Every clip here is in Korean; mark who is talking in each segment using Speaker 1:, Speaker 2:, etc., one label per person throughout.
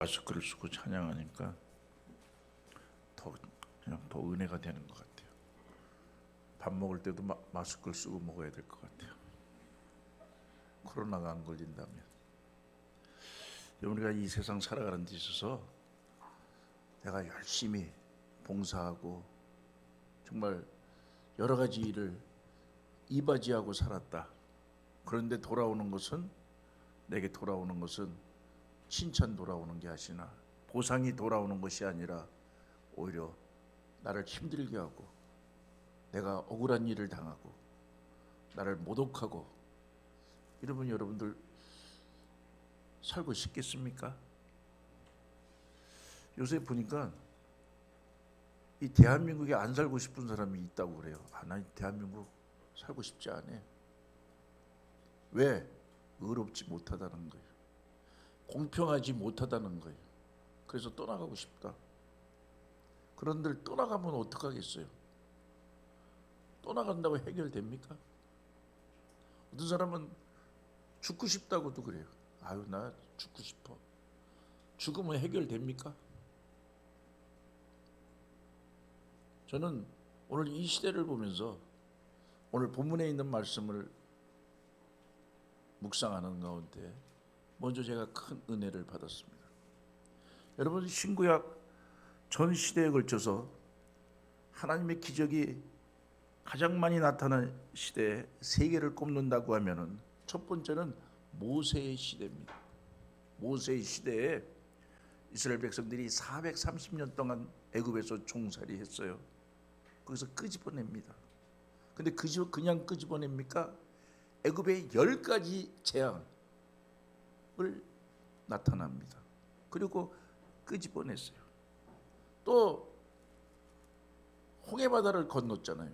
Speaker 1: 마스크를 쓰고 찬양하니까 그냥 더 은혜가 되는 것 같아요. 밥 먹을 때도 마스크를 쓰고 먹어야 될 것 같아요. 코로나가 안 걸린다면. 우리가 이 세상 살아가는 데 있어서 내가 열심히 봉사하고 정말 여러 가지 일을 이바지하고 살았다. 그런데 내게 돌아오는 것은 칭찬 돌아오는 게 아니라 보상이 돌아오는 것이 아니라 오히려 나를 힘들게 하고 내가 억울한 일을 당하고 나를 모독하고 이러면 여러분들 살고 싶겠습니까? 요새 보니까 이 대한민국에 안 살고 싶은 사람이 있다고 그래요. 난 대한민국 살고 싶지 않아. 왜? 의롭지 못하다는 거예요. 공평하지 못하다는 거예요. 그래서 떠나가고 싶다. 그런데 떠나가면 어떡하겠어요? 떠나간다고 해결됩니까? 어떤 사람은 죽고 싶다고도 그래요. 아유, 나 죽고 싶어. 죽으면 해결됩니까? 저는 오늘 이 시대를 보면서 오늘 본문에 있는 말씀을 묵상하는 가운데 먼저 제가 큰 은혜를 받았습니다. 여러분, 신구약 전 시대에 걸쳐서 하나님의 기적이 가장 많이 나타난 시대에 세 개를 꼽는다고 하면은 첫 번째는 모세의 시대입니다. 모세의 시대에 이스라엘 백성들이 430년 동안 애굽에서 종살이 했어요. 거기서 끄집어냅니다. 근데 그냥 끄집어냅니까? 애굽의 10가지 재앙을 나타납니다. 그리고 끄집어냈어요. 또 홍해바다를 건넜잖아요.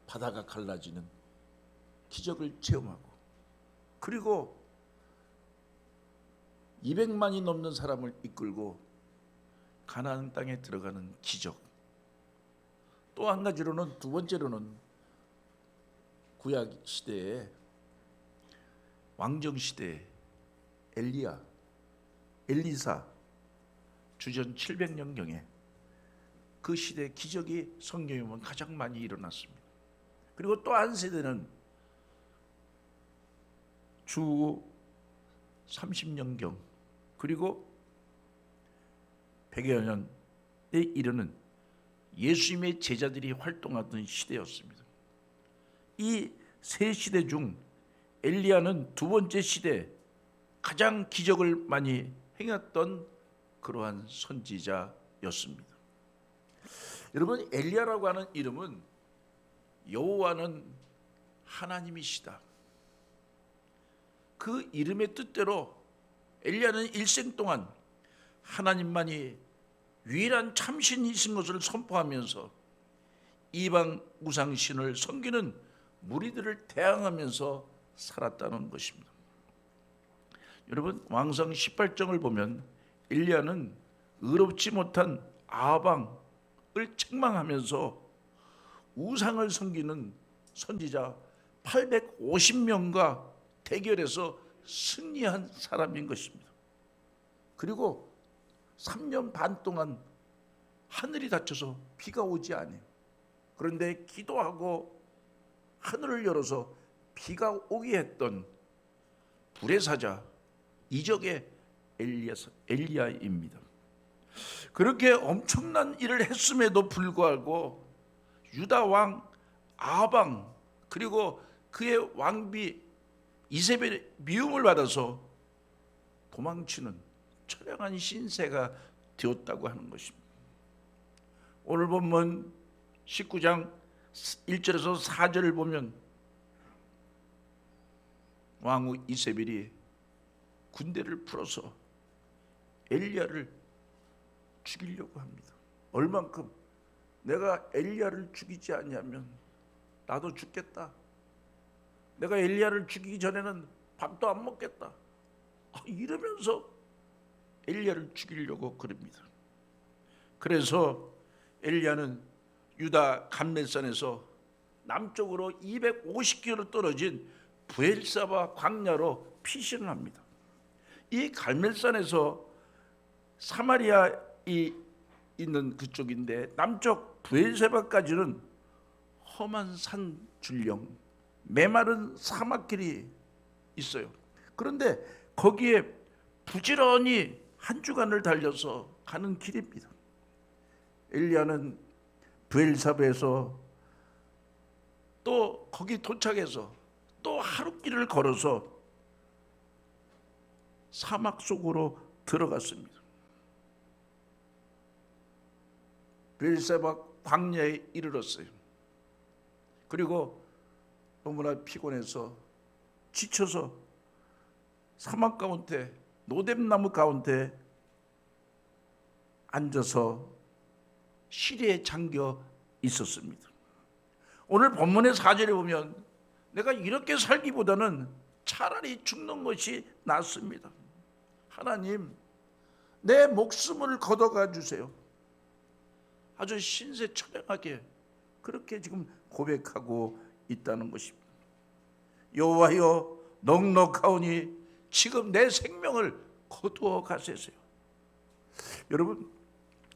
Speaker 1: 바다가 갈라지는 기적을 체험하고, 그리고 200만이 넘는 사람을 이끌고 가나안 땅에 들어가는 기적. 또 한 가지로는, 두 번째로는 구약 시대에 왕정 시대에 엘리사 주전 700년경에 그 시대 기적이 성경에 보면 가장 많이 일어났습니다. 그리고 또 한 세대는 주 30년경 그리고 100여 년에 이르는 예수님의 제자들이 활동하던 시대였습니다. 이 세 시대 중 엘리야는 두 번째 시대 가장 기적을 많이 행했던 그러한 선지자였습니다. 여러분, 엘리야라고 하는 이름은 여호와는 하나님이시다. 그 이름의 뜻대로 엘리야는 일생 동안 하나님만이 유일한 참신이신 것을 선포하면서 이방 우상신을 섬기는 무리들을 대항하면서 살았다는 것입니다. 여러분, 왕상 18장을 보면 엘리야는 의롭지 못한 아방을 책망하면서 우상을 섬기는 선지자 850명과 대결해서 승리한 사람인 것입니다. 그리고 3년 반 동안 하늘이 닫혀서 비가 오지 않아요. 그런데 기도하고 하늘을 열어서 비가 오게 했던 불의 사자 이적의 엘리야입니다. 그렇게 엄청난 일을 했음에도 불구하고 유다 왕 아방 그리고 그의 왕비 이세벨의 미움을 받아서 도망치는 처량한 신세가 되었다고 하는 것입니다. 오늘 본문 19장 1절에서 4절을 보면 왕후 이세벨이 군대를 풀어서 엘리야를 죽이려고 합니다. 얼만큼 내가 엘리야를 죽이지 않으면 나도 죽겠다. 내가 엘리야를 죽이기 전에는 밥도 안 먹겠다. 이러면서 엘리야를 죽이려고 그럽니다. 그래서 엘리야는 유다 감멜산에서 남쪽으로 250km 떨어진 부엘사바 광야로 피신을 합니다. 이 갈멜산에서 사마리아이 있는 그쪽인데 남쪽 브엘세바까지는 험한 산 줄령, 메마른 사막길이 있어요. 그런데 거기에 부지런히 한 주간을 달려서 가는 길입니다. 엘리야는 브엘사베에서 또 거기 도착해서 또 하룻길을 걸어서 사막 속으로 들어갔습니다. 브엘세바 광야에 이르렀어요. 그리고 너무나 피곤해서 지쳐서 사막 가운데 노뎀나무 가운데 앉아서 시리에 잠겨 있었습니다. 오늘 본문의 4절에 보면 내가 이렇게 살기보다는 차라리 죽는 것이 낫습니다. 하나님, 내 목숨을 걷어가 주세요. 아주 신세철량하게 그렇게 지금 고백하고 있다는 것입니다. 여호와여, 넉넉하오니 지금 내 생명을 거두어 가세요. 여러분,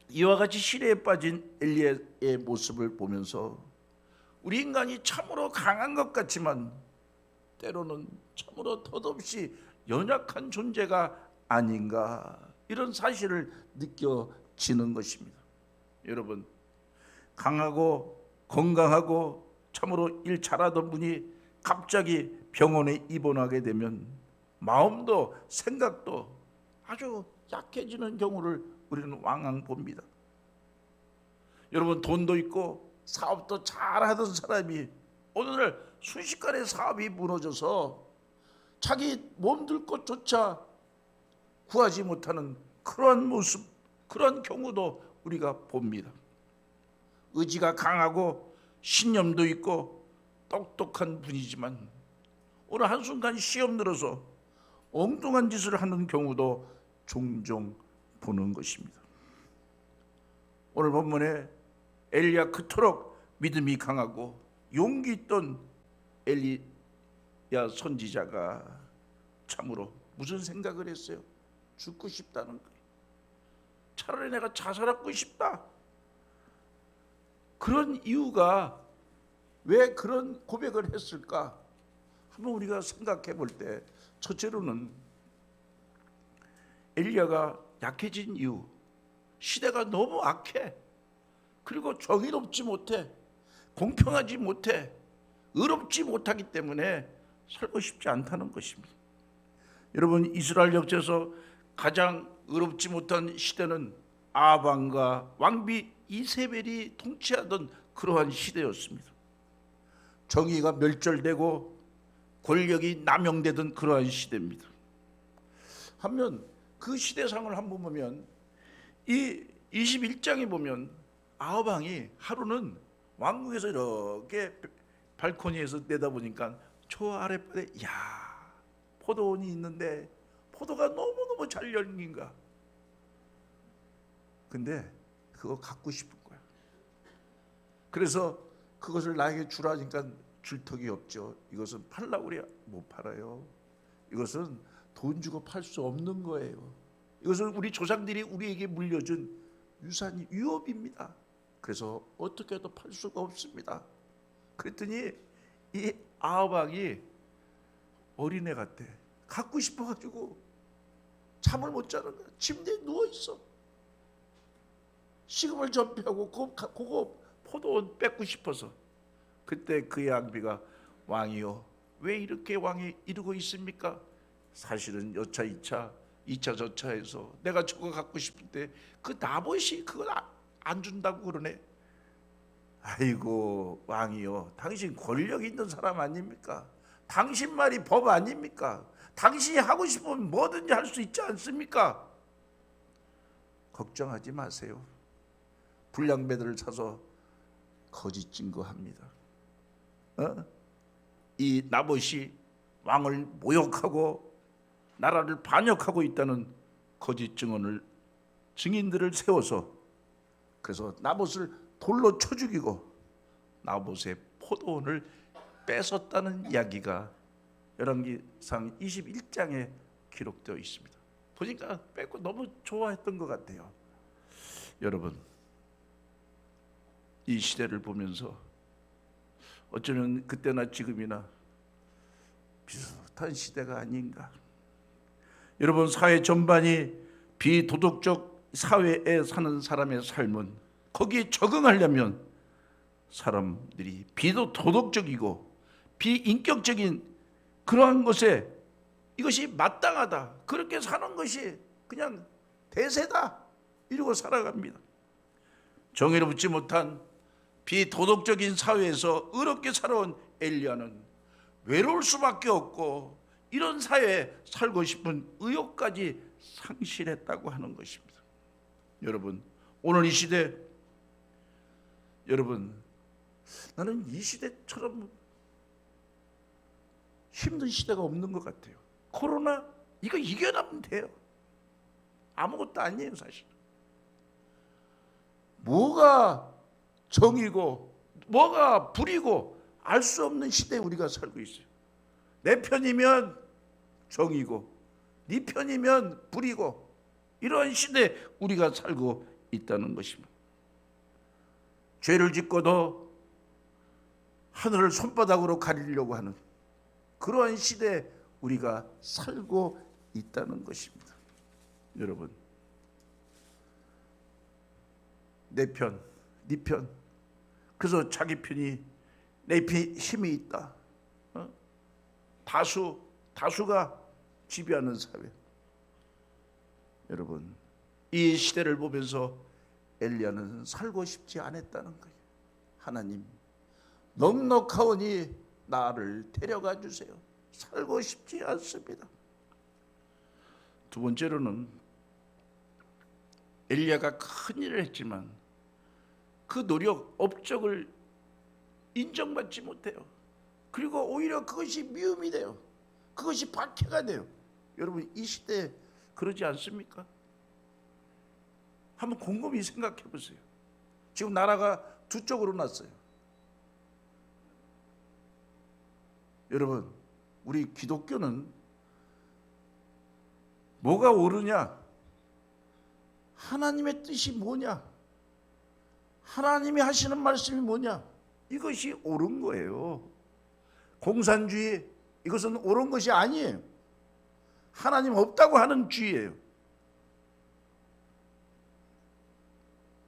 Speaker 1: 이와 같이 시리에 빠진 엘리야의 모습을 보면서 우리 인간이 참으로 강한 것 같지만 때로는 참으로 덧없이 연약한 존재가 아닌가, 이런 사실을 느껴지는 것입니다. 여러분, 강하고 건강하고 참으로 일 잘하던 분이 갑자기 병원에 입원하게 되면 마음도 생각도 아주 약해지는 경우를 우리는 왕왕 봅니다. 여러분, 돈도 있고 사업도 잘하던 사람이 오늘날 순식간에 사업이 무너져서 자기 몸둘 것조차 구하지 못하는 그러한 모습, 그러한 경우도 우리가 봅니다. 의지가 강하고 신념도 있고 똑똑한 분이지만 오늘 한순간 시험 들어서 엉뚱한 짓을 하는 경우도 종종 보는 것입니다. 오늘 본문에 엘리야, 그토록 믿음이 강하고 용기 있던 엘리야 선지자가 참으로 무슨 생각을 했어요? 죽고 싶다는 거예요. 차라리 내가 자살하고 싶다. 그런 이유가 왜 그런 고백을 했을까? 한번 우리가 생각해 볼 때, 첫째로는 엘리야가 약해진 이유, 시대가 너무 악해. 그리고 정의롭지 못해, 공평하지 못해, 의롭지 못하기 때문에 살고 싶지 않다는 것입니다. 여러분, 이스라엘 역사에서 가장 의롭지 못한 시대는 아방과 왕비 이세벨이 통치하던 그러한 시대였습니다. 정의가 멸절되고 권력이 남용되던 그러한 시대입니다. 한면 그 시대상을 한번 보면 이 21장에 보면 아하방이 하루는 왕궁에서 이렇게 발코니에서 내다보니까 저 아랫바다에 포도원이 있는데 포도가 너무너무 잘 열린가. 근데 그거 갖고 싶은 거야. 그래서 그것을 나에게 주라니까 줄 턱이 없죠. 이것은 팔라고 그래야 못 팔아요. 이것은 돈 주고 팔 수 없는 거예요. 이것은 우리 조상들이 우리에게 물려준 유산이 유업입니다. 그래서 어떻게 해도 팔 수가 없습니다. 그랬더니 이 아하방이 어린애 같아. 갖고 싶어가지고 잠을 못 자는 거야. 침대에 누워있어. 식음을 전폐하고 그거 포도원 뺏고 싶어서. 그때 그의 왕비가, 왕이요, 왜 이렇게 왕이 이러고 있습니까? 사실은 여차 2차 저차해서 내가 저거 갖고 싶은데 그 나봇이 그걸 안 준다고 그러네. 아이고 왕이요, 당신 권력 있는 사람 아닙니까? 당신 말이 법 아닙니까? 당신이 하고 싶으면 뭐든지 할 수 있지 않습니까? 걱정하지 마세요. 불량배들을 사서 거짓 증거합니다. 이 나봇이 왕을 모욕하고 나라를 반역하고 있다는 거짓 증인들을 세워서 그래서 나봇을 돌로 쳐 죽이고 나봇의 포도원을 뺏었다는 이야기가 열왕기상 21장에 기록되어 있습니다. 보니까 뺏고 너무 좋아했던 것 같아요. 여러분, 이 시대를 보면서 어쩌면 그때나 지금이나 비슷한 시대가 아닌가. 여러분, 사회 전반이 비도덕적 사회에 사는 사람의 삶은, 거기에 적응하려면 사람들이 비도덕적이고 비인격적인 그러한 것에 이것이 마땅하다, 그렇게 사는 것이 그냥 대세다, 이러고 살아갑니다. 정의를 붙지 못한 비도덕적인 사회에서 의롭게 살아온 엘리야는 외로울 수밖에 없고 이런 사회에 살고 싶은 의욕까지 상실했다고 하는 것입니다. 여러분, 오늘 이 시대, 여러분, 나는 이 시대처럼 힘든 시대가 없는 것 같아요. 코로나 이거 이겨나면 돼요. 아무것도 아니에요. 사실 뭐가 정이고 뭐가 불이고 알 수 없는 시대에 우리가 살고 있어요. 내 편이면 정이고 네 편이면 불이고, 이런 시대에 우리가 살고 있다는 것입니다. 죄를 짓고도 하늘을 손바닥으로 가리려고 하는 그러한 시대에 우리가 살고 있다는 것입니다. 여러분, 내 편, 네 편, 그래서 자기 편이 내 힘이 있다. 다수가 지배하는 사회. 여러분, 이 시대를 보면서 엘리야는 살고 싶지 않았다는 거예요. 하나님, 넉넉하오니 나를 데려가 주세요. 살고 싶지 않습니다. 두 번째로는 엘리야가 큰 일을 했지만 그 노력, 업적을 인정받지 못해요. 그리고 오히려 그것이 미움이 돼요. 그것이 박해가 돼요. 여러분, 이 시대에 그러지 않습니까? 한번 곰곰이 생각해 보세요. 지금 나라가 두 쪽으로 났어요. 여러분, 우리 기독교는 뭐가 옳으냐? 하나님의 뜻이 뭐냐? 하나님이 하시는 말씀이 뭐냐? 이것이 옳은 거예요. 공산주의, 이것은 옳은 것이 아니에요. 하나님 없다고 하는 주의예요.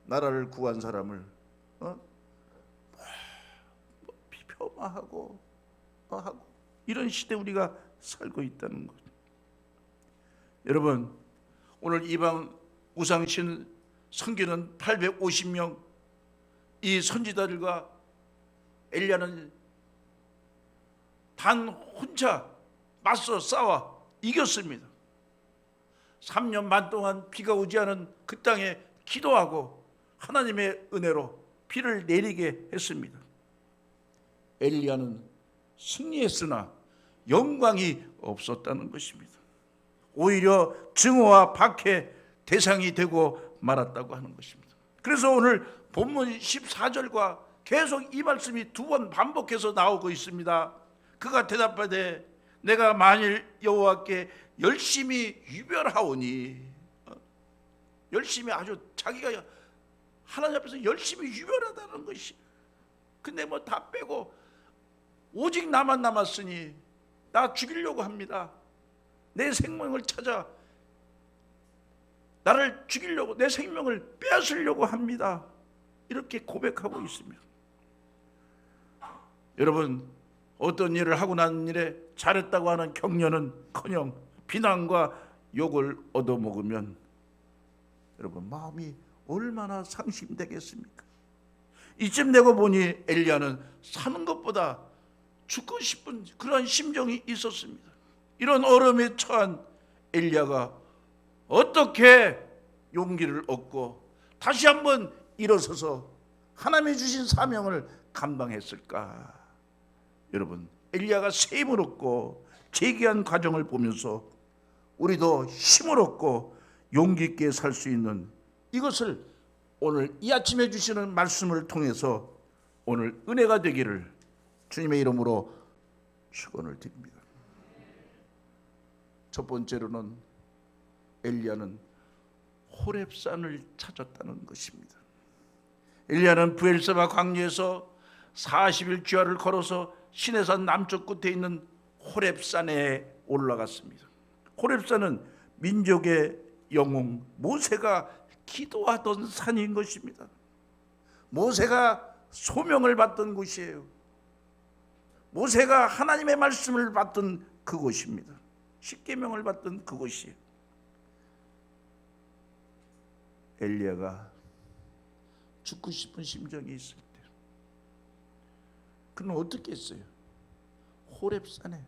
Speaker 1: 나라를 구한 사람을 비폄하하고 하고, 이런 시대 우리가 살고 있다는 것. 여러분, 오늘 이방 우상신 선교는 850명, 이 선지자들과 엘리야는 단 혼자 맞서 싸워 이겼습니다. 3년 반 동안 비가 오지 않은 그 땅에 기도하고 하나님의 은혜로 비를 내리게 했습니다. 엘리야는 승리했으나 영광이 없었다는 것입니다. 오히려 증오와 박해 대상이 되고 말았다고 하는 것입니다. 그래서 오늘 본문 14절과 계속 이 말씀이 두 번 반복해서 나오고 있습니다. 그가 대답하되 내가 만일 여호와께 열심히 유별하오니, 열심히, 아주 자기가 하나님 앞에서 열심히 유별하다는 것이, 근데 뭐 다 빼고 오직 나만 남았으니 나 죽이려고 합니다. 내 생명을 찾아 나를 죽이려고, 내 생명을 빼앗으려고 합니다. 이렇게 고백하고 있습니다. 여러분, 어떤 일을 하고 난 일에 잘했다고 하는 격려는커녕 비난과 욕을 얻어먹으면 여러분, 마음이 얼마나 상심되겠습니까? 이쯤 되고 보니 엘리야는 사는 것보다 죽고 싶은 그런 심정이 있었습니다. 이런 어려움에 처한 엘리야가 어떻게 용기를 얻고 다시 한번 일어서서 하나님이 주신 사명을 감당했을까? 여러분, 엘리야가 새 힘을 얻고 재기한 과정을 보면서 우리도 힘을 얻고 용기 있게 살 수 있는 이것을 오늘 이 아침에 주시는 말씀을 통해서 오늘 은혜가 되기를 주님의 이름으로 축원을 드립니다. 첫 번째로는 엘리야는 호렙산을 찾았다는 것입니다. 엘리야는 브엘세바 광야에서 40일 주야를 걸어서 시내산 남쪽 끝에 있는 호렙산에 올라갔습니다. 호렙산은 민족의 영웅 모세가 기도하던 산인 것입니다. 모세가 소명을 받던 곳이에요. 모세가 하나님의 말씀을 받던 그곳입니다. 십계명을 받던 그곳이에요. 엘리야가 죽고 싶은 심정이 있을 때 그는 어떻게 했어요? 호렙산에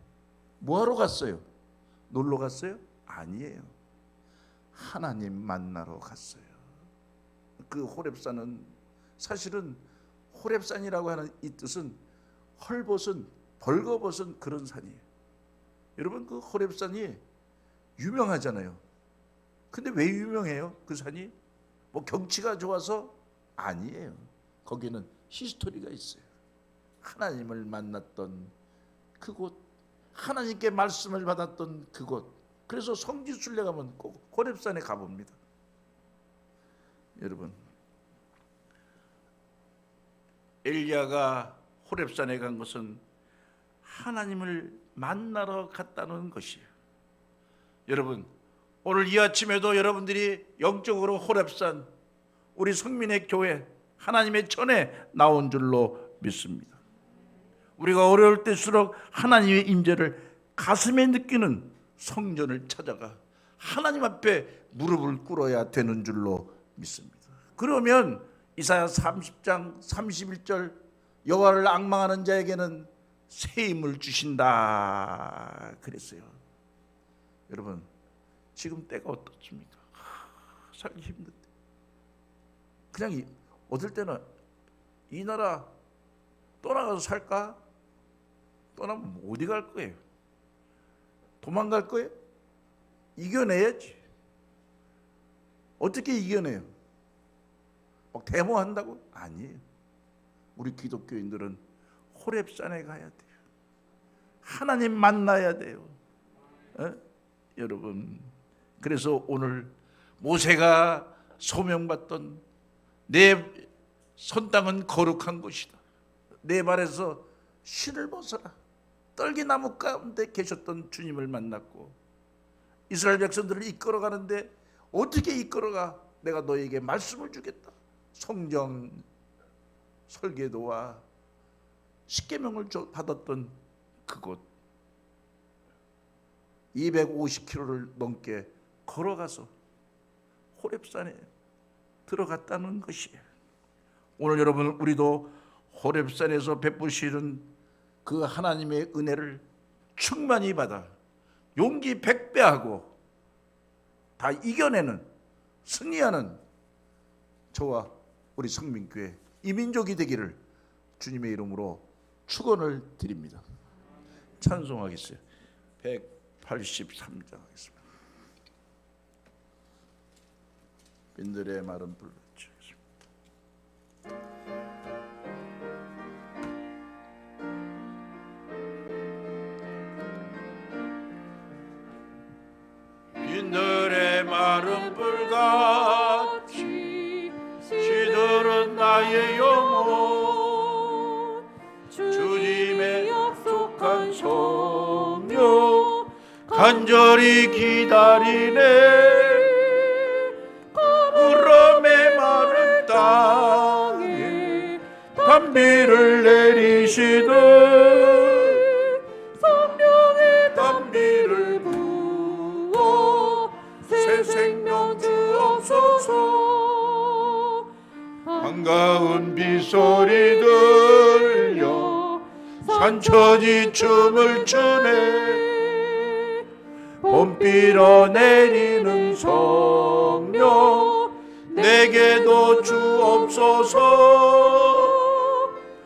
Speaker 1: 뭐하러 갔어요? 놀러 갔어요? 아니에요. 하나님 만나러 갔어요. 그 호렙산은 사실은 호렙산이라고 하는 이 뜻은 헐벗은 벌거벗은 그런 산이에요. 여러분 그 호렙산이 유명하잖아요. 근데 왜 유명해요? 그 산이 뭐 경치가 좋아서 아니에요. 거기는 히스토리가 있어요. 하나님을 만났던 그곳, 하나님께 말씀을 받았던 그곳. 그래서 성지순례 가면 꼭 호렙산에 가봅니다. 여러분 엘리야가 호렙산에 간 것은 하나님을 만나러 갔다는 것이에요. 여러분 오늘 이 아침에도 여러분들이 영적으로 호렙산 우리 성민의 교회 하나님의 전에 나온 줄로 믿습니다. 우리가 어려울 때일수록 하나님의 임재를 가슴에 느끼는 성전을 찾아가 하나님 앞에 무릎을 꿇어야 되는 줄로 믿습니다. 그러면 이사야 30장 31절 여호와를 앙망하는 자에게는 새 힘을 주신다 그랬어요. 여러분 지금 때가 어떻습니까? 살기 힘든데 그냥 어떨 때는 이 나라 떠나가서 살까? 떠나면 어디 갈 거예요? 도망갈 거예요? 이겨내야지. 어떻게 이겨내요? 막 데모한다고? 아니에요. 우리 기독교인들은 호렙산에 가야 돼요. 하나님 만나야 돼요. 여러분 그래서 오늘 모세가 소명받던 내 손땅은 거룩한 곳이다. 내 발에서 신을 벗어라. 떨기나무 가운데 계셨던 주님을 만났고 이스라엘 백성들을 이끌어가는데 어떻게 이끌어가? 내가 너에게 말씀을 주겠다. 성경 설계도와 십계명을 받았던 그곳 250km를 넘게 걸어가서 호렙산에 들어갔다는 것이에요. 오늘 여러분 우리도 호렙산에서 베푸시는 그 하나님의 은혜를 충만히 받아 용기 100배하고 다 이겨내는 승리하는 저와 우리 성민교회 이민족이 되기를 주님의 이름으로 축원을 드립니다. 찬송하겠어요. 183장 하겠습니다. 빈들의 마른 불 빈들의 마른 불같이 시들은 나의 영혼 주님의 약속한 성령 간절히 기다리네. 구름의 마른 땅에 단비를 내리시듯 성령의 단비를 부어 새 생명 주옵소서. 반가운 빗소리 들려 산천이 춤을 추네. 봄 빌어내리는 성령 내게도 주옵소서.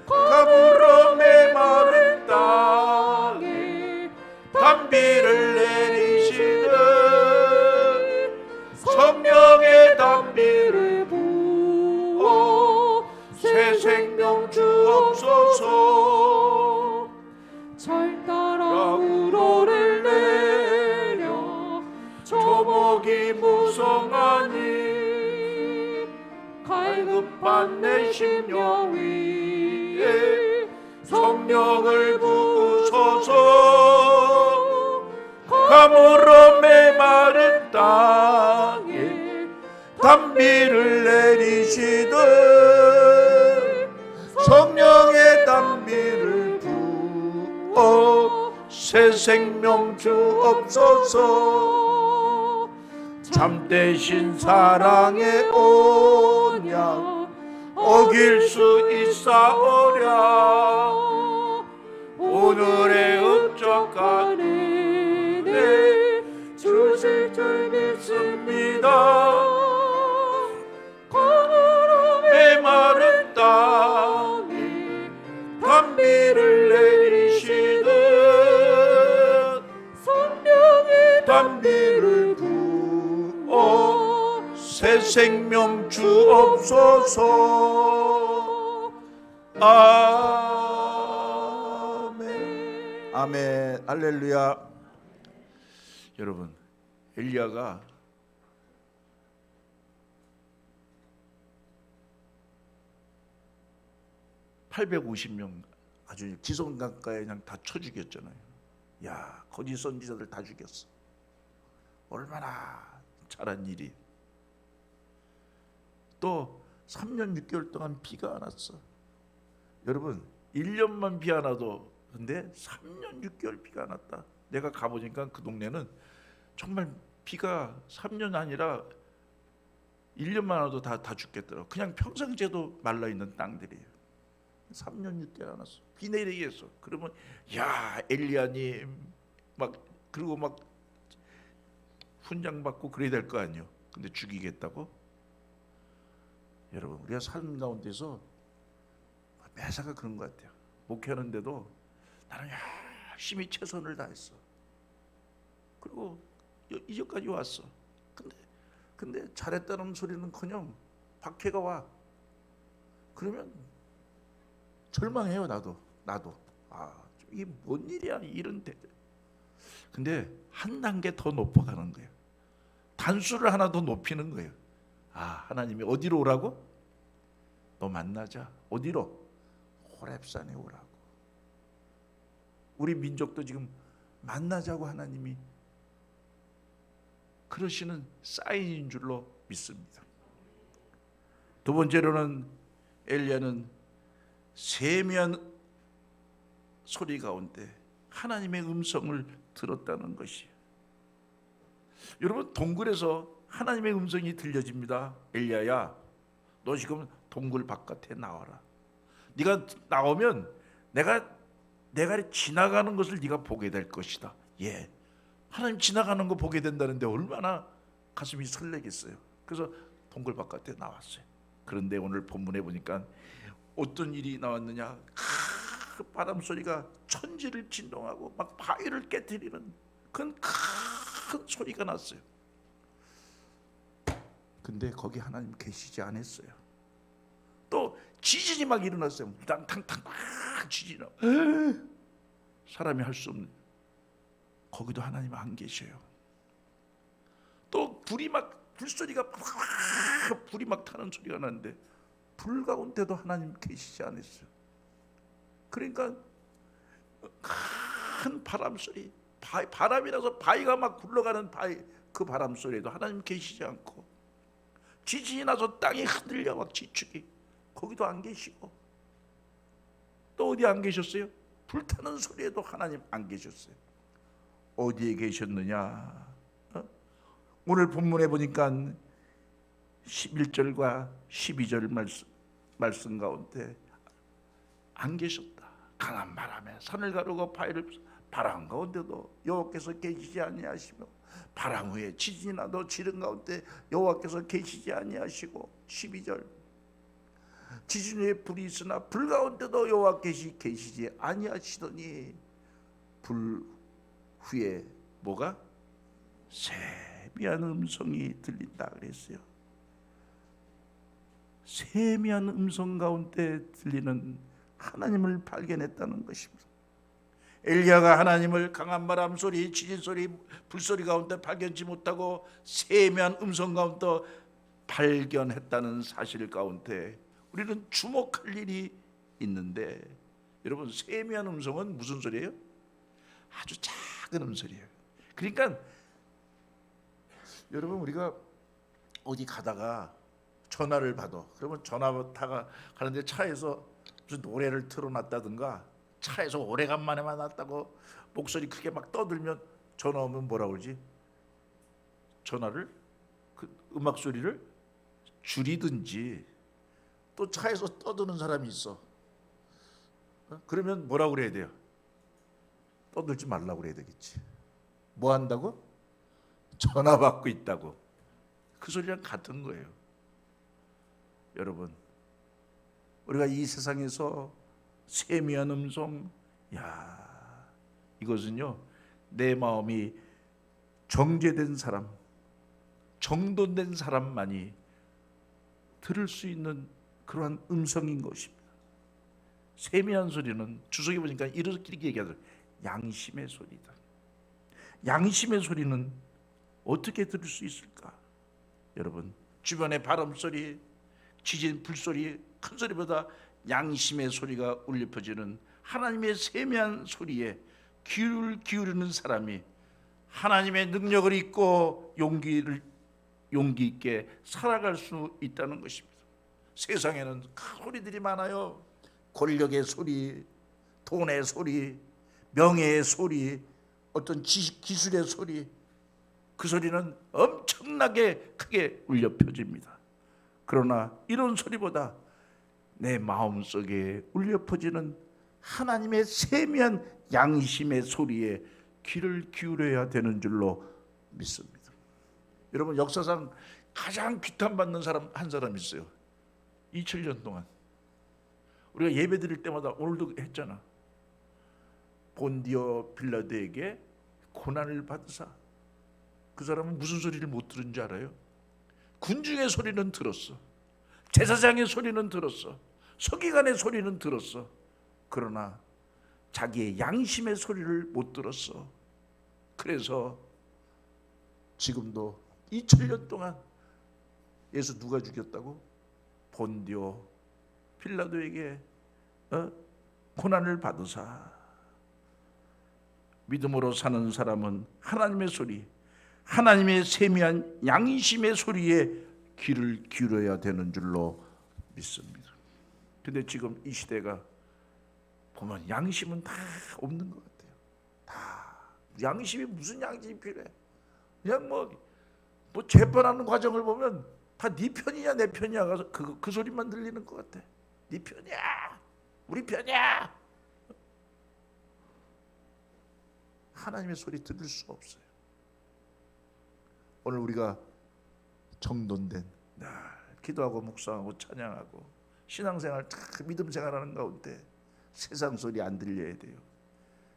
Speaker 1: 가물음의 마른 땅에 단비를 내리시듯 성령의 단비를 부어 새 생명 주옵소서. 절 따라 우로를 내려 조목이 위급한 내 심령 위에 성령을 부으소서. 가물어 메마른 땅에 단비를 내리시듯 성령의 단비를 부어 새 생명 주옵소서. 참되신 사랑의 언약 어길 수 있사오랴. 오늘의 up적한 은혜 주실 줄 믿습니다. 가물어 메마른 땅에 단비를 내리시듯 성령의 단비를 부어 새 생명 주옵소서. 아멘. 아멘. 할렐루야. 여러분, 엘리야가 (850명) 아주 지성강가에 그냥 다 쳐 죽였잖아요. 야, 거짓 선지자들 다 죽였어. 얼마나 잘한 일이. 또 3년 6개월 동안 비가 안 왔어. 여러분, 1년만 비 안 와도, 근데 3년 6개월 비가 안 왔다. 내가 가보니까 그 동네는 정말 비가 3년 아니라 1년만 와도 다 죽겠더라고. 그냥 평상시에도 말라있는 땅들이에요. 3년 6개월 안 왔어. 비 내리게 했어. 그러면 야, 엘리야님 막 그리고 막 훈장 받고 그래야 될 거 아니에요. 근데 죽이겠다고? 여러분, 우리가 삶 가운데서 매사가 그런 것 같아요. 목회하는데도 나는 열심히 최선을 다했어. 그리고 이제까지 왔어. 근데 잘했다는 소리는커녕 박해가 와. 그러면 절망해요. 나도. 이게 뭔 일이야 이런데. 근데 한 단계 더 높아가는 거예요. 단수를 하나 더 높이는 거예요. 하나님이 어디로 오라고? 너 만나자. 어디로? 호렙산에 오라고. 우리 민족도 지금 만나자고 하나님이 그러시는 사인인 줄로 믿습니다. 두 번째로는 엘리야는 세미한 소리 가운데 하나님의 음성을 들었다는 것이에요. 여러분, 동굴에서 하나님의 음성이 들려집니다. 엘리야야, 너 지금 동굴 바깥에 나와라. 네가 나오면 내가 지나가는 것을 네가 보게 될 것이다. 예, 하나님 지나가는 거 보게 된다는데 얼마나 가슴이 설레겠어요. 그래서 동굴 바깥에 나왔어요. 그런데 오늘 본문에 보니까 어떤 일이 나왔느냐, 그 바람 소리가 천지를 진동하고 막 바위를 깨뜨리는 큰 소리가 났어요. 근데 거기 하나님 계시지 않았어요. 또 지진이 막 일어났어요. 탕탕탕 막 지진이 나. 사람이 할 수 없는. 거기도 하나님 안 계셔요. 또 불소리가 불이 막 타는 소리가 나는데 불 가운데도 하나님 계시지 않았어요. 그러니까 큰 바람 소리, 바람이 나서 바위가 막 굴러가는 그 바람 소리에도 하나님 계시지 않고, 지진이 나서 땅이 흔들려 막 지축이, 거기도 안 계시고, 또 어디 안 계셨어요? 불타는 소리에도 하나님 안 계셨어요. 어디에 계셨느냐? 오늘 본문에 보니까 11절과 12절 말씀 가운데 안 계셨다. 강한 바람에 산을 가르고 바람 가운데도 여호와께서 계시지 아니하시며, 바람 후에 지진이 나도 지른 가운데 여호와께서 계시지 아니하시고, 12절 지진 후에 불이 있으나 불 가운데도 여호와께서 계시지 아니하시더니 불 후에 뭐가? 세미한 음성이 들린다 그랬어요. 세미한 음성 가운데 들리는 하나님을 발견했다는 것입니다. 엘리야가 하나님을 강한 바람 소리, 지진 소리, 불소리 가운데 발견치 못하고 세미한 음성 가운데 발견했다는 사실 가운데 우리는 주목할 일이 있는데, 여러분, 세미한 음성은 무슨 소리예요? 아주 작은 음소리예요. 그러니까 여러분, 우리가 어디 가다가 전화를 받아. 그러면 전화 타가 가는데 차에서 무슨 노래를 틀어놨다든가, 차에서 오래간만에 만났다고 목소리 크게 막 떠들면 전화 오면 뭐라 그러지? 전화를, 그 음악 소리를 줄이든지. 또 차에서 떠드는 사람이 있어. 그러면 뭐라 그래야 돼요? 떠들지 말라고 그래야 되겠지. 뭐 한다고? 전화 받고 있다고. 그 소리랑 같은 거예요. 여러분, 우리가 이 세상에서 세미한 음성, 이것은요, 내 마음이 정죄된 사람, 정돈된 사람만이 들을 수 있는 그러한 음성인 것입니다. 세미한 소리는 주석에 보니까 이렇게 얘기하더라고요. 양심의 소리다. 양심의 소리는 어떻게 들을 수 있을까? 여러분, 주변의 바람소리, 지진, 불소리, 큰 소리보다 양심의 소리가 울려 퍼지는 하나님의 세미한 소리에 귀를 기울이는 사람이 하나님의 능력을 잊고 용기 있게 살아갈 수 있다는 것입니다. 세상에는 큰 소리들이 많아요. 권력의 소리, 돈의 소리, 명예의 소리, 어떤 지식 기술의 소리, 그 소리는 엄청나게 크게 울려 퍼집니다. 그러나 이런 소리보다 내 마음속에 울려 퍼지는 하나님의 세미한 양심의 소리에 귀를 기울여야 되는 줄로 믿습니다. 여러분, 역사상 가장 비탄받는 사람 한 사람 있어요. 2000년 동안 우리가 예배 드릴 때마다 오늘도 했잖아. 본디오 빌라도에게 고난을 받으사. 그 사람은 무슨 소리를 못 들은 줄 알아요? 군중의 소리는 들었어. 제사장의 소리는 들었어. 서기관의 소리는 들었어. 그러나 자기의 양심의 소리를 못 들었어. 그래서 지금도 2000년 동안 예수 누가 죽였다고? 본디오 빌라도에게 고난을 받으사. 믿음으로 사는 사람은 하나님의 소리, 하나님의 세미한 양심의 소리에 귀를 기울여야 되는 줄로 믿습니다. 근데 지금 이 시대가 보면 양심은 다 없는 것 같아요. 다 양심이 무슨 양심이 필요해? 그냥 뭐 재판하는 과정을 보면 다 네 편이냐 내 편이냐 가서 그 소리만 들리는 것 같아. 네 편이야, 우리 편이야. 하나님의 소리 들을 수 없어요. 오늘 우리가 정돈된 날 기도하고 묵상하고 찬양하고 신앙생활, 믿음 생활하는 가운데 세상 소리 안 들려야 돼요.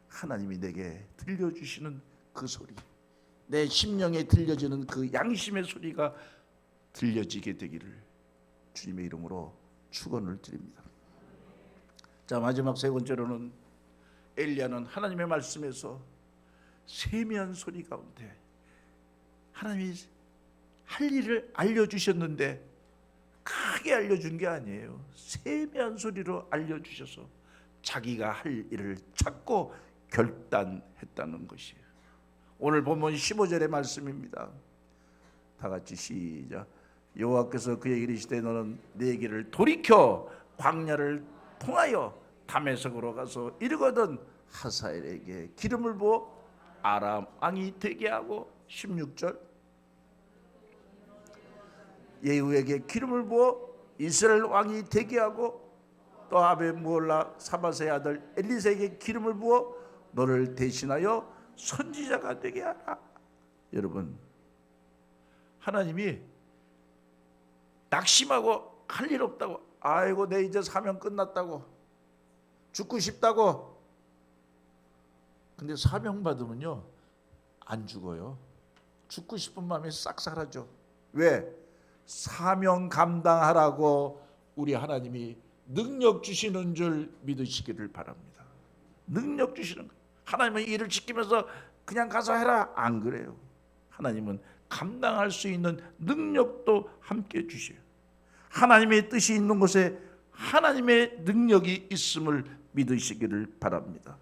Speaker 1: 하나님이 내게 들려주시는 그 소리, 내 심령에 들려지는 그 양심의 소리가 들려지게 되기를 주님의 이름으로 축원을 드립니다. 자, 마지막 세 번째로는 엘리야는 하나님의 말씀에서 세미한 소리 가운데 하나님이 할 일을 알려주셨는데 크게 알려준 게 아니에요. 세미한 소리로 알려주셔서 자기가 할 일을 찾고 결단했다는 것이에요. 오늘 본문 15절의 말씀입니다. 다 같이 시작. 여호와께서 그에게 이르시되 너는 내 길을 돌이켜 광야를 통하여 다메섹으로 가서 이르거든 하사엘에게 기름을 부어 아람 왕이 되게 하고 16절 예후에게 기름을 부어 이스라엘 왕이 되게 하고 또 아벤무올라 사바세의 아들 엘리사에게 기름을 부어 너를 대신하여 선지자가 되게 하라. 여러분, 하나님이 낙심하고 할 일 없다고, 아이고 내 이제 사명 끝났다고, 죽고 싶다고. 근데 사명 받으면요 안 죽어요. 죽고 싶은 마음이 싹 사라져. 왜? 사명 감당하라고 우리 하나님이 능력 주시는 줄 믿으시기를 바랍니다. 능력 주시는 거예요. 하나님은 일을 지키면서 그냥 가서 해라, 안 그래요. 하나님은 감당할 수 있는 능력도 함께 주셔요. 하나님의 뜻이 있는 곳에 하나님의 능력이 있음을 믿으시기를 바랍니다.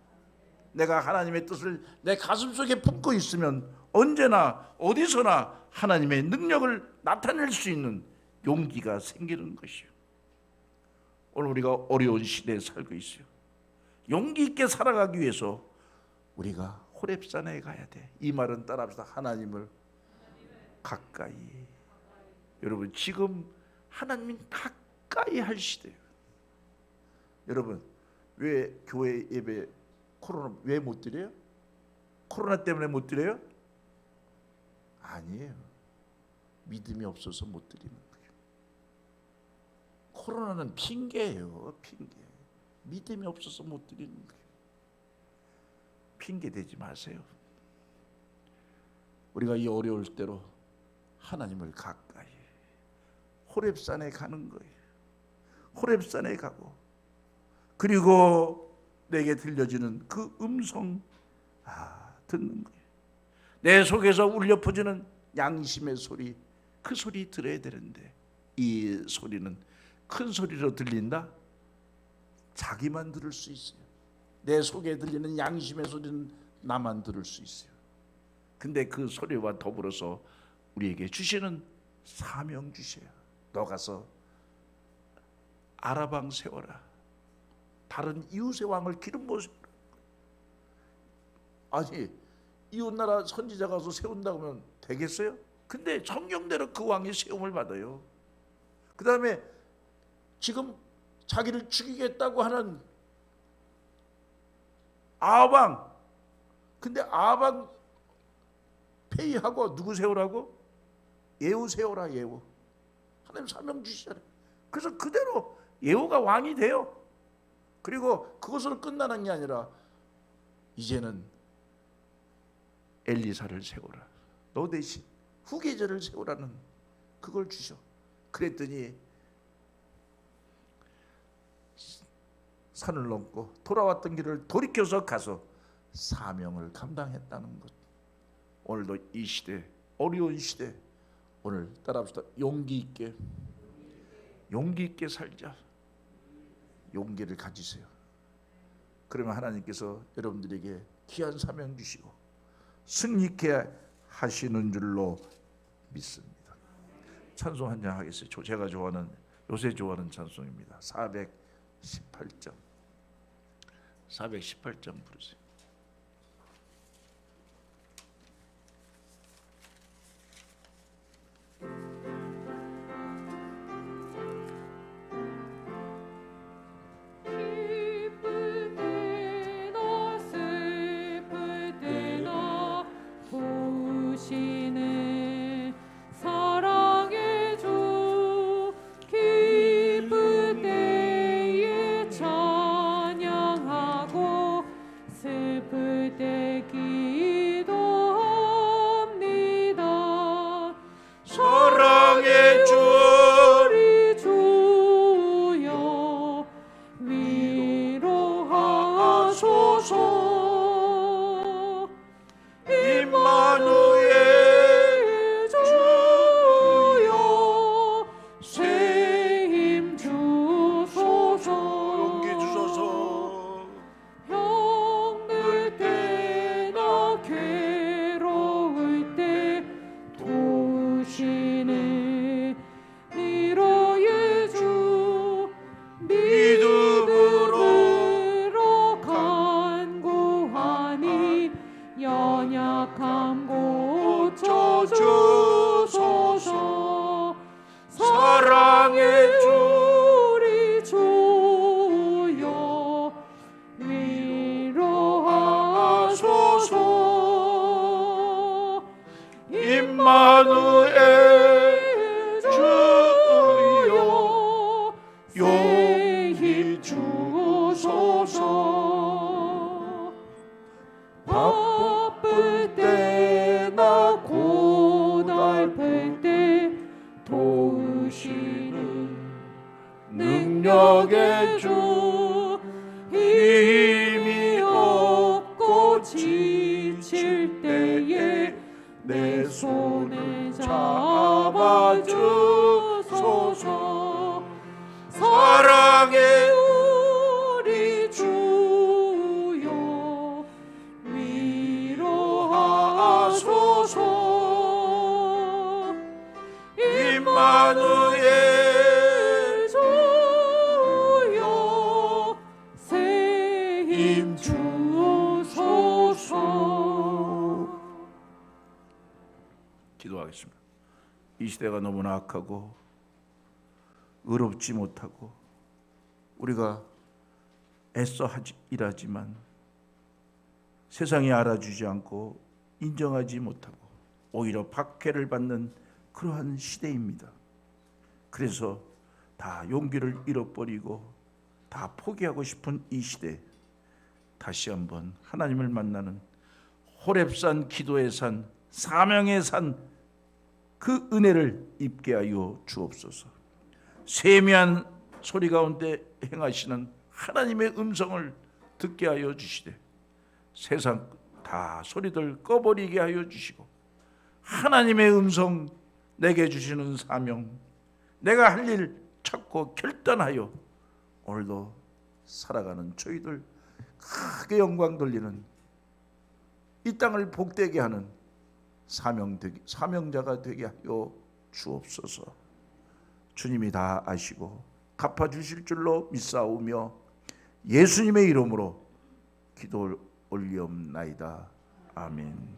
Speaker 1: 내가 하나님의 뜻을 내 가슴속에 품고 있으면 언제나 어디서나 하나님의 능력을 나타낼 수 있는 용기가 생기는 것이요. 오늘 우리가 어려운 시대에 살고 있어요. 용기 있게 살아가기 위해서 우리가 호렙산에 가야 돼. 이 말은 따라합시다. 하나님을 가까이. 여러분, 지금 하나님이 가까이 할 시대예요. 여러분, 왜 교회 예배 코로나 왜 못 드려요? 코로나 때문에 못 드려요? 아니에요. 믿음이 없어서 못 드리는 거예요. 코로나는 핑계예요. 핑계. 믿음이 없어서 못 드리는 거예요. 핑계 대지 마세요. 우리가 이 어려울 때로 하나님을 가까이 호렙산에 가는 거예요. 호렙산에 가고, 그리고 내게 들려지는 그 음성 듣는 거예요. 내 속에서 울려 퍼지는 양심의 소리, 그 소리 들어야 되는데 이 소리는 큰 소리로 들린다? 자기만 들을 수 있어요. 내 속에 들리는 양심의 소리는 나만 들을 수 있어요. 근데 그 소리와 더불어서 우리에게 주시는 사명 주셔요. 너 가서 아라방 세워라. 다른 이웃의 왕을 기름 부으세요. 아니, 이웃나라 선지자 가서 세운다고 하면 되겠어요? 근데 성경대로 그 왕이 세움을 받아요. 그 다음에 지금 자기를 죽이겠다고 하는 아방, 근데 아방 폐위하고 누구 세우라고? 예후 세워라. 예후. 하나님 사명 주시잖아요. 그래서 그대로 예후가 왕이 돼요. 그리고 그것으로 끝나는 게 아니라 이제는 엘리사를 세우라. 너 대신 후계자를 세우라는 그걸 주셔. 그랬더니 산을 넘고 돌아왔던 길을 돌이켜서 가서 사명을 감당했다는 것. 오늘도 이 시대, 어려운 시대, 오늘 따라합시다. 용기 있게 살자. 용기를 가지세요. 그러면 하나님께서 여러분들에게 귀한 사명 주시고 승리케 하시는 줄로 믿습니다. 찬송 한 장 하겠어요. 제가 좋아하는, 요새 좋아하는 찬송입니다. 418장. 418장 부르세요.
Speaker 2: 바쁠 때나 고달플 때 도우시는 능력의 주, 힘이 없고 지칠 때에 내 손에 잡아주소서.
Speaker 1: 사랑의
Speaker 2: 우리 주여 위로하소서.
Speaker 1: 임마누엘
Speaker 2: 주여 새 힘 주소서.
Speaker 1: 기도하겠습니다. 이 시대가 너무나 악하고 의롭지 못하고 우리가 애써 일하지만 세상이 알아주지 않고 인정하지 못하고 오히려 박해를 받는 그러한 시대입니다. 그래서 다 용기를 잃어버리고 다 포기하고 싶은 이 시대, 다시 한번 하나님을 만나는 호렙산, 기도의 산, 사명의 산, 그 은혜를 입게 하여 주옵소서. 세미한 소리 가운데 행하시는 하나님의 음성을 듣게 하여 주시되 세상 다 소리들 꺼버리게 하여 주시고 하나님의 음성, 내게 주시는 사명, 내가 할 일 찾고 결단하여 오늘도 살아가는 저희들 크게 영광 돌리는 이 땅을 복되게 하는 사명자가 되게 하여 주옵소서. 주님이 다 아시고 갚아주실 줄로 믿사오며 예수님의 이름으로 기도 올리옵나이다. 아멘.